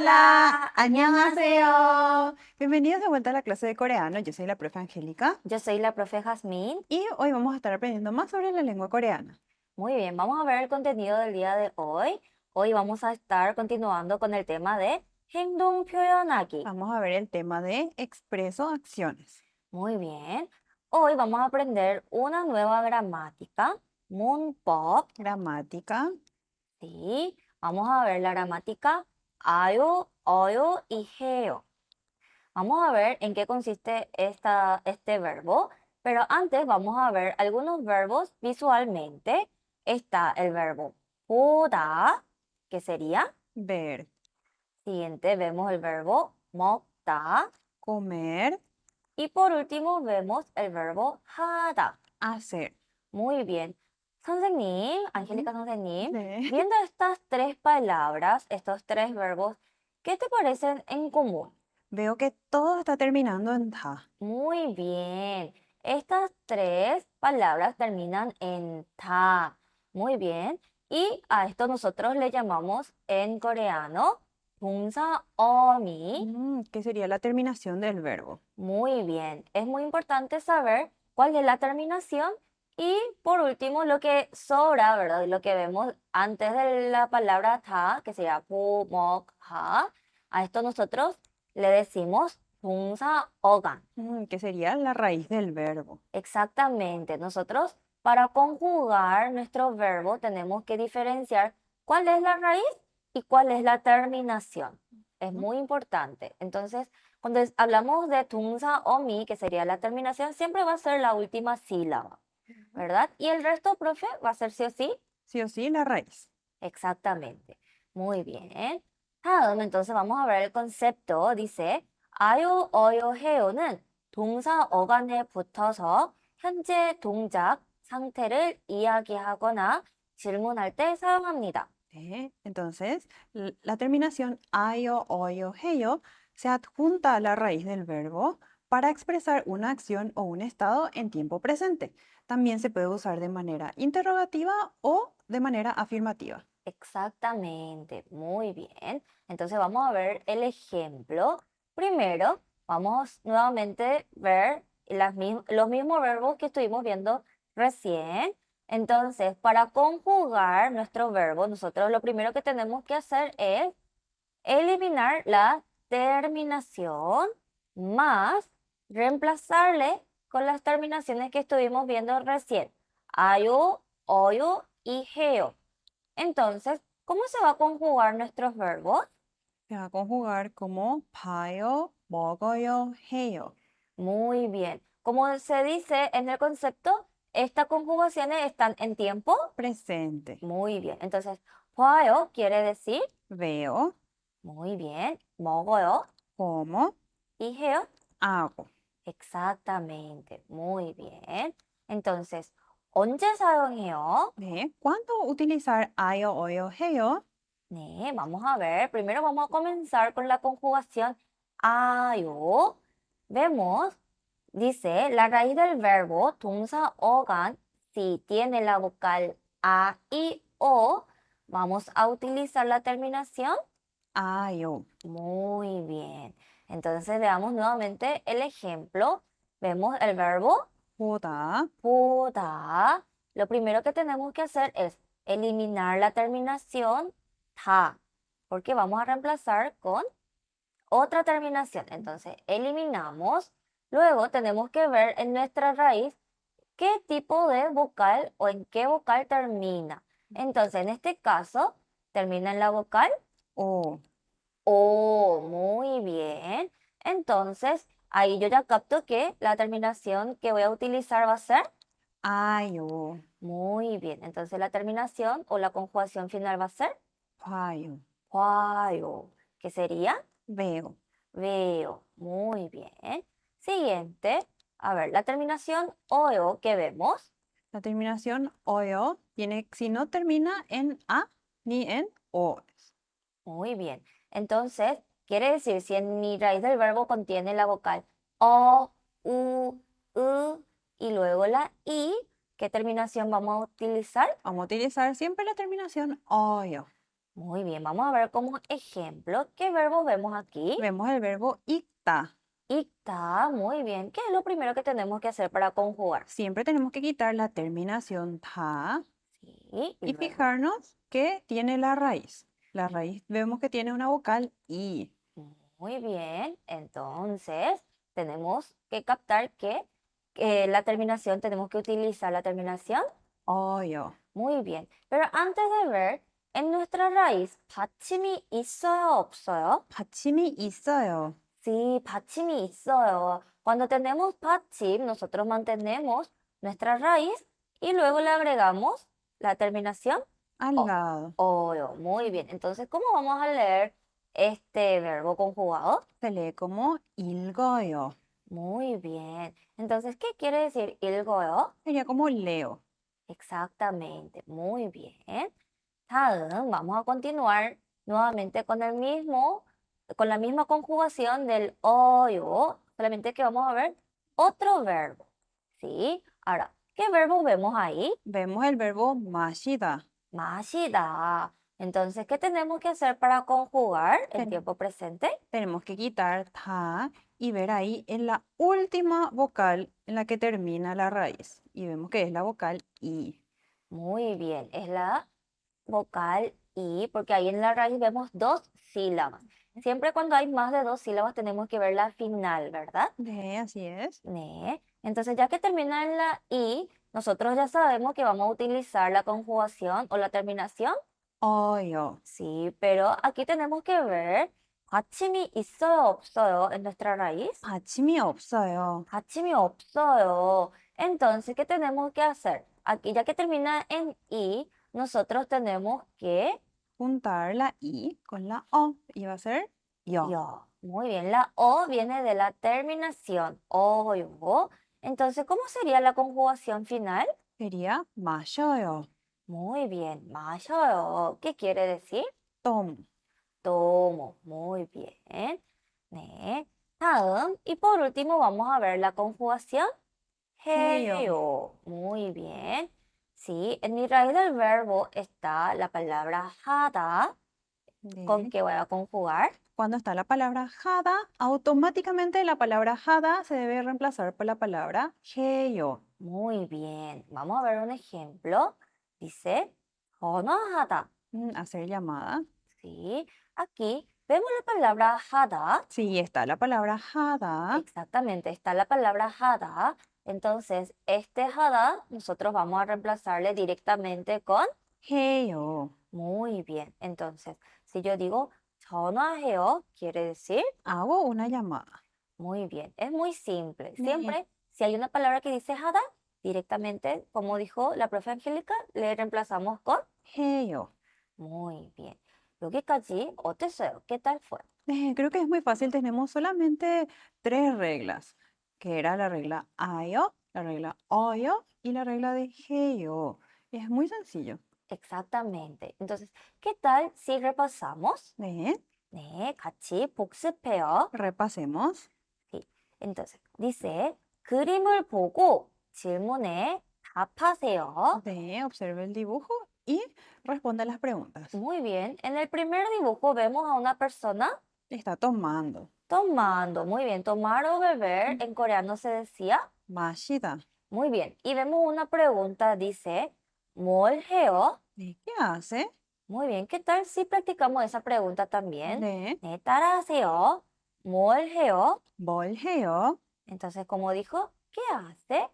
Hola, 안녕하세요. Bienvenidos de vuelta a la clase de coreano. Yo soy la profe Angélica Yo soy la profe Jazmín. y hoy vamos a estar aprendiendo más sobre la lengua coreana. Muy bien, vamos a ver el contenido del día de hoy. Hoy vamos a estar continuando con el tema de 행동 표현하기. Vamos a ver el tema de expreso acciones. Muy bien. Hoy vamos a aprender una nueva gramática, 문법. Gramática. Sí, vamos a ver la gramática 아요, 어요 y 해요. Vamos a ver en qué consiste este verbo, pero antes vamos a ver algunos verbos visualmente. Está el verbo 보다, que sería. Ver. Siguiente vemos el verbo 먹다. Comer. Y por último vemos el verbo 하다. Hacer. Muy bien. 선생님, Angélica 선생님, Sí. viendo estas tres palabras, estos tres verbos, ¿qué te parecen en común? Veo que todo está terminando en ta. Muy bien. Estas tres palabras terminan en ta. Muy bien. Y a esto nosotros le llamamos en coreano 동사 어미. ¿Qué sería la terminación del verbo? Muy bien. Es muy importante saber cuál es la terminación y por último lo que sobra, ¿verdad? Lo que vemos antes de la palabra ta, que sería 보, 먹, 하. A esto nosotros le decimos 동사 어간. ¿Qué sería la raíz del verbo? Exactamente. Nosotros para conjugar nuestro verbo tenemos que diferenciar cuál es la raíz y cuál es la terminación. Es muy importante. Entonces, cuando hablamos de 동사 어미, que sería la terminación, siempre va a ser la última sílaba, ¿verdad? Y el resto, profe, va a ser sí o sí. Sí o sí, la raíz. Exactamente. Muy bien. 다음, entonces vamos a ver el concepto. Dice, 아요, 어요, 해요는 동사 어간에 붙어서 현재 동작, 상태를 이야기하거나 질문할 때 사용합니다. Entonces, la terminación ayo, oyo, heyo se adjunta a la raíz del verbo para expresar una acción o un estado en tiempo presente. También se puede usar de manera interrogativa o de manera afirmativa. Exactamente, muy bien. Entonces vamos a ver el ejemplo. Primero, vamos nuevamente a ver los mismos verbos que estuvimos viendo recién. Entonces, para conjugar nuestro verbo, nosotros lo primero que tenemos que hacer es eliminar la terminación más reemplazarle con las terminaciones que estuvimos viendo recién. Ayo, oyo y geo. Entonces, ¿cómo se va a conjugar nuestros verbos? Se va a conjugar como 봐요, 먹어요, 해요. Muy bien. Como se dice en el concepto, estas conjugaciones están en tiempo. Presente. Muy bien. Entonces, 봐요 quiere decir, Veo, muy bien, 먹어요 como, y 해요. hago. Exactamente. Muy bien. Entonces, 언제 사용해요? ¿Cuándo utilizar ayo, oyo, 해요? 네, vamos a ver. Primero vamos a comenzar con la conjugación 아요. Vemos, dice, la raíz del verbo 동사 어간, si tiene la vocal a y o, vamos a utilizar la terminación. Ayo. Muy bien. Entonces veamos nuevamente el ejemplo. Vemos el verbo 보다, 보다. Lo primero que tenemos que hacer es eliminar la terminación ta, porque vamos a reemplazar con otra terminación. Entonces, eliminamos. Luego tenemos que ver en nuestra raíz qué tipo de vocal o en qué vocal termina. Entonces, en este caso, termina en la vocal o. O. Muy bien. Entonces, ahí yo ya capto que la terminación que voy a utilizar va a ser. Ayo, Muy bien. Entonces, la terminación o la conjugación final va a ser. 봐요. 봐요. ¿Qué sería? Veo. Veo. Muy bien. Siguiente. A ver, la terminación oyo que vemos. La terminación oyo tiene, si no termina en a ni en o. Muy bien. Entonces, quiere decir, si en mi raíz del verbo contiene la vocal o, u, y luego la i, ¿qué terminación vamos a utilizar? Vamos a utilizar siempre la terminación oyo. Muy bien, vamos a ver como ejemplo, ¿qué verbos vemos aquí? Vemos el verbo ikta. Está muy bien. ¿Qué es lo primero que tenemos que hacer para conjugar? Siempre tenemos que quitar la terminación ta Sí, y y luego. fijarnos que tiene la raíz. La raíz vemos que tiene una vocal i. Muy bien. Entonces, tenemos que captar que la terminación, tenemos que utilizar la terminación. Oyo. Muy bien. Pero antes de ver, en nuestra raíz, 받침이 있어요, 없어요? 받침이 있어요. Sí, 받침이 있어요. Cuando tenemos 받침, nosotros mantenemos nuestra raíz y luego le agregamos la terminación Al o. lado. Oyo. Muy bien. Entonces, ¿cómo vamos a leer este verbo conjugado? Se lee como 읽어요. Muy bien. Entonces, ¿qué quiere decir 읽어요? Sería como leo. Exactamente. Muy bien. 다음, vamos a continuar nuevamente con la misma conjugación del oyo, solamente que vamos a ver otro verbo, ¿sí? Ahora, ¿qué verbo vemos ahí? Vemos el verbo 마시다. 마시다. Entonces, ¿qué tenemos que hacer para conjugar el Ten- tiempo presente? Tenemos que quitar ta y ver ahí en la última vocal en la que termina la raíz. Y vemos que es la vocal i. Muy bien, es la vocal I, porque ahí en la raíz vemos dos sílabas. Siempre cuando hay más de dos sílabas tenemos que ver la final, ¿verdad? Así es. Ne. Entonces, ya que termina en la I, nosotros ya sabemos que vamos a utilizar la conjugación o la terminación. 어요. Sí, pero aquí tenemos que ver 받침이 있어요, 없어요 en nuestra raíz. 받침이 없어요. 받침이 없어요. Entonces, ¿qué tenemos que hacer? Aquí, ya que termina en I, nosotros tenemos que Juntar la i con la o. Y va a ser yo. yo. Muy bien, la O viene de la terminación oyo. Entonces, ¿cómo sería la conjugación final? Sería 마셔요. Muy bien, 마셔요. ¿Qué quiere decir? tomo. Tomo. Muy bien. 네. 다음, y por último vamos a ver la conjugación 해요. 해요. Muy bien. Sí, en mi raíz del verbo está la palabra 하다, con 네. que voy a conjugar. Cuando está la palabra hada, automáticamente la palabra hada se debe reemplazar por la palabra 해요. Muy bien. Vamos a ver un ejemplo. Dice, 전화하다. Hacer llamada. Sí, aquí vemos la palabra 하다. Sí, está la palabra hada. Exactamente, está la palabra 하다. Entonces, este 하다 nosotros vamos a reemplazarle directamente con. 해요. Muy bien. Entonces, si yo digo 전화해요, quiere decir. Hago una llamada. Muy bien. Es muy simple. 네. Siempre, si hay una palabra que dice 하다, directamente, como dijo la profe Angélica, le reemplazamos con. 해요. Muy bien. 여기까지 어땠어요? ¿Qué tal fue? Creo que es muy fácil. Tenemos solamente tres reglas, que era la regla ayo, la regla oyo y la regla de 해요. Es muy sencillo. Exactamente. Entonces, ¿qué tal si repasamos? 네. 네, 같이 복습해요. Repasemos. Sí. Entonces, dice, 그림을 보고 질문에 답하세요. 네, observe el dibujo y responde las preguntas. Muy bien. En el primer dibujo vemos a una persona Está tomando. tomando. Muy bien. Tomar o beber en coreano se decía. 마시다. Muy bien. Y vemos una pregunta, dice, 뭘 해요? ¿Qué hace? Muy bien. ¿Qué tal si practicamos esa pregunta también? 네. 네, 따라하세요. 뭘 해요? 뭘 해요? Entonces, como dijo, ¿qué hace?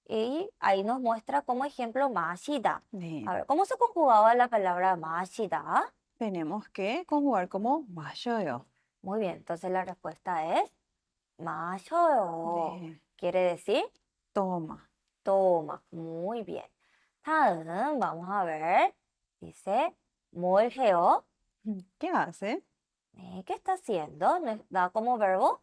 Y ahí nos muestra como ejemplo 마시다. 네. A ver, ¿cómo se conjugaba la palabra 마시다? Tenemos que conjugar como 마셔요. Muy bien, entonces la respuesta es 마셔요. 네. Quiere decir Toma. toma. Muy bien. 다음, vamos a ver. Dice, 뭘 해요? ¿Qué hace? 네, ¿qué está haciendo? Nos da como verbo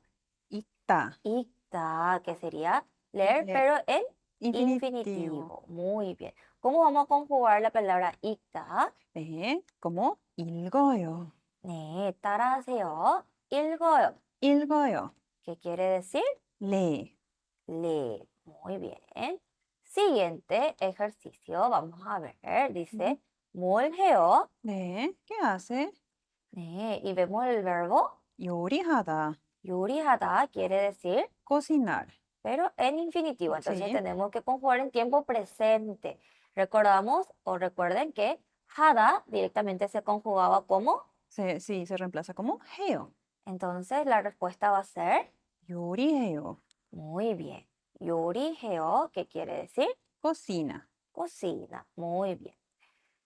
Está. 읽다, que sería leer, Le- pero en Infinitivo. infinitivo. Muy bien. ¿Cómo vamos a conjugar la palabra 읽다? 네. como 읽어요. 네, 따라하세요. 읽어요. 읽어요. ¿Qué quiere decir? lee. Lee. Muy bien. Siguiente ejercicio, vamos a ver. Dice, 뭘 해요? 네, ¿qué hace? 네, y vemos el verbo 요리하다, 요리하다 quiere decir, cocinar. pero en infinitivo. Entonces Sí, tenemos que conjugar en tiempo presente. Recordamos o recuerden que hada directamente se conjugaba como. sí, se reemplaza como 해요. Entonces la respuesta va a ser, 요리해요, muy bien. 요리해요, ¿qué quiere decir? cocina. Cocina. Muy bien.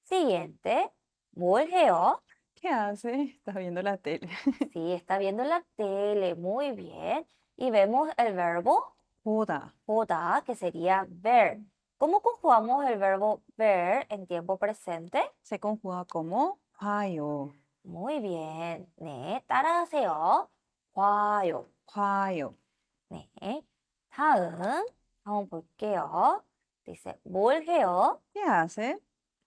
Siguiente, 뭘 해요? ¿Qué hace? Estás viendo la tele. Sí, está viendo la tele. Muy bien. Y vemos el verbo 보다, 보다, que sería ver. ¿Cómo conjugamos el verbo ver en tiempo presente? se conjuga como 봐요, Muy bien. 네, 따라하세요. 봐요. 봐요. 네. 다음 한번 볼게요. Dice, 뭘 해요? ¿Qué hace?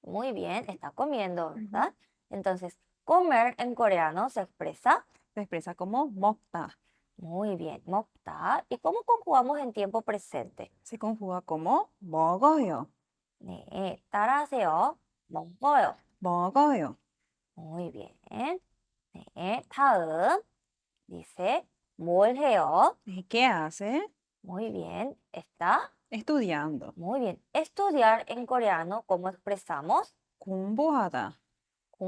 Muy bien, está comiendo, Ujú. ¿verdad? Entonces, comer en coreano se expresa Se expresa como 먹다. muy bien, 먹다. ¿Y cómo conjugamos en tiempo presente? Se conjuga como 먹어요, 네, 따라하세요. 먹어요. 먹어요. Muy bien. 네, 다음. Dice, 뭘 해요? ¿Y qué hace? Muy bien, está. Estudiando. Muy bien. Estudiar en coreano, ¿cómo expresamos? 공부하다.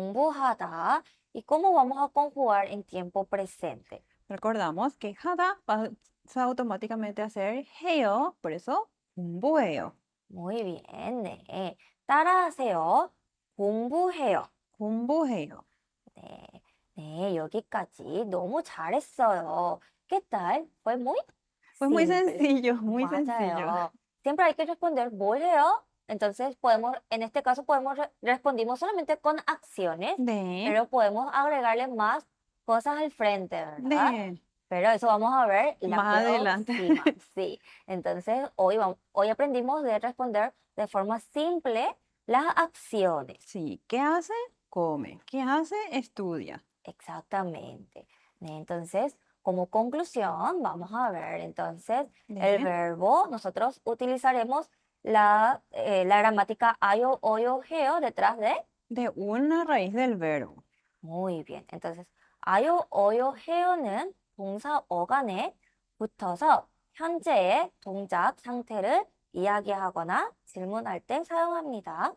공부하다. ¿Y cómo vamos a conjugar en tiempo presente? Recordamos que 하다 pasa automáticamente a ser 해요, por eso 공부해요, Muy bien, 네. 따라하세요. 공부해요. 공부해요. 네, 네, 여기까지 너무 잘했어요. ¿Qué tal? Fue muy Pues muy simple. sencillo, muy sencillo. 맞아요. Siempre hay que responder 뭘 해요? Entonces podemos, en este caso podemos respondimos solamente con acciones, 네, pero podemos agregarle más cosas al frente, ¿verdad? 네. Pero eso vamos a ver la Más adelante. próxima, sí. Entonces hoy aprendimos de responder de forma simple las acciones. Sí, ¿qué hace? Come. ¿Qué hace? Estudia. Exactamente. Entonces, como conclusión, vamos a ver entonces el 네, verbo. Nosotros utilizaremos la gramática ayo, oyo, geo detrás de. de una raíz del verbo. Muy bien. entonces, 아요, 어요, 해요는 동사 어간에 붙어서 현재의 동작 상태를 이야기하거나 질문할 때 사용합니다.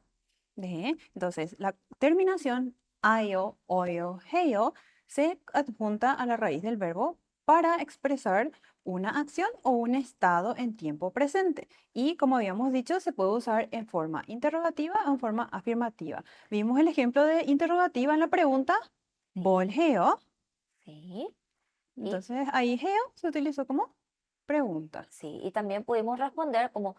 네, entonces la terminación ayo, oyo, heyo se adjunta a la raíz del verbo para expresar una acción o un estado en tiempo presente. Y como habíamos dicho, se puede usar en forma interrogativa o en forma afirmativa. Vimos el ejemplo de interrogativa en la pregunta, ¿뭘 해요? Sí. Y Entonces ahí 해요 se utilizó como pregunta. sí, y también pudimos responder como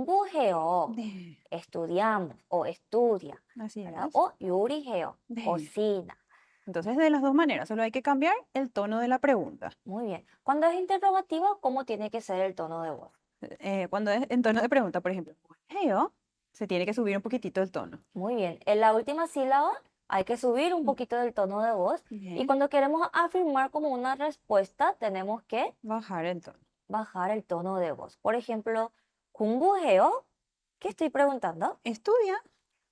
공부해요, 네, estudiamos o estudia, así ¿verdad? es. O 요리해요, 네. cocina. Entonces de las dos maneras, solo hay que cambiar el tono de la pregunta. Muy bien. Cuando es interrogativa, ¿cómo tiene que ser el tono de voz? Cuando es en tono de pregunta, por ejemplo, heyo, se tiene que subir un poquitito el tono. Muy bien. En la última sílaba hay que subir un Mm, poquito del tono de voz. Y bien, cuando queremos afirmar como una respuesta, tenemos que bajar el tono. bajar el tono de voz. Por ejemplo, 공부해요? ¿Qué estoy preguntando? Estudia,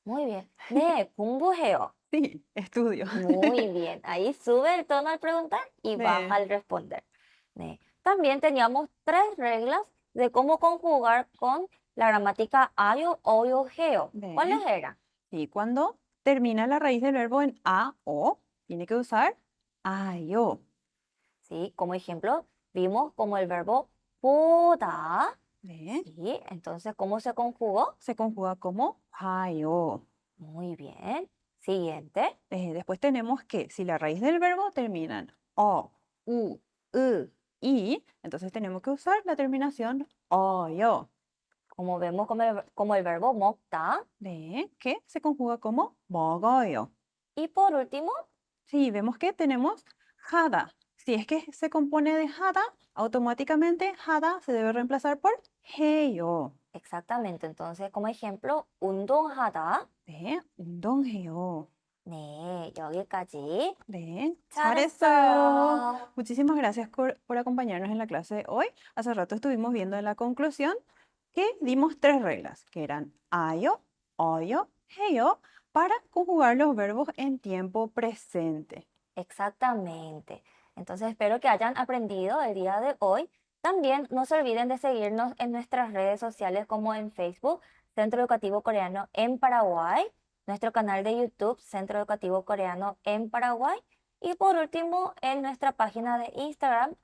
Muy bien. 네, 공부해요. sí, estudio. Muy bien. Ahí sube el tono al preguntar y baja 네, al responder. También teníamos tres reglas de cómo conjugar con la gramática ayo, oyo, geo. ¿Cuáles 네. eran? Y cuando termina la raíz del verbo en a o, tiene que usar ayo. Sí, como ejemplo, vimos como el verbo 보다. 네, Sí, entonces, ¿cómo se conjugó? se conjuga como 봐요. Muy bien. Siguiente. Después tenemos que si la raíz del verbo termina en o, u, i, entonces tenemos que usar la terminación oyo. Como vemos como el verbo 먹다. 네, que se conjuga como 먹어요. Y por último, Sí, vemos que tenemos hada. Si es que se compone de hada, automáticamente hada se debe reemplazar por 해요. exactamente. Entonces, como ejemplo, 운동하다. 네, 운동해요. 네, 여기까지. 네, 잘했어요. 잘했어요. Muchísimas gracias por acompañarnos en la clase de hoy. Hace rato estuvimos viendo en la conclusión que dimos tres reglas, que eran ayo, oyo, heyo, para conjugar los verbos en tiempo presente. Exactamente. Entonces espero que hayan aprendido el día de hoy. También no se olviden de seguirnos en nuestras redes sociales como en Facebook, Centro Educativo Coreano en Paraguay, nuestro canal de YouTube, Centro Educativo Coreano en Paraguay, y por último en nuestra página de Instagram,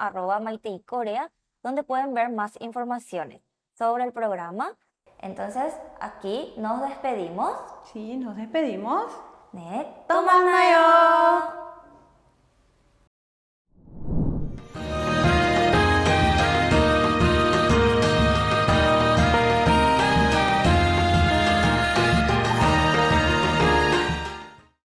@maiteicorea, donde pueden ver más informaciones sobre el programa. Entonces aquí nos despedimos. Sí, nos despedimos. 네, 또 또 만나요. 만나요.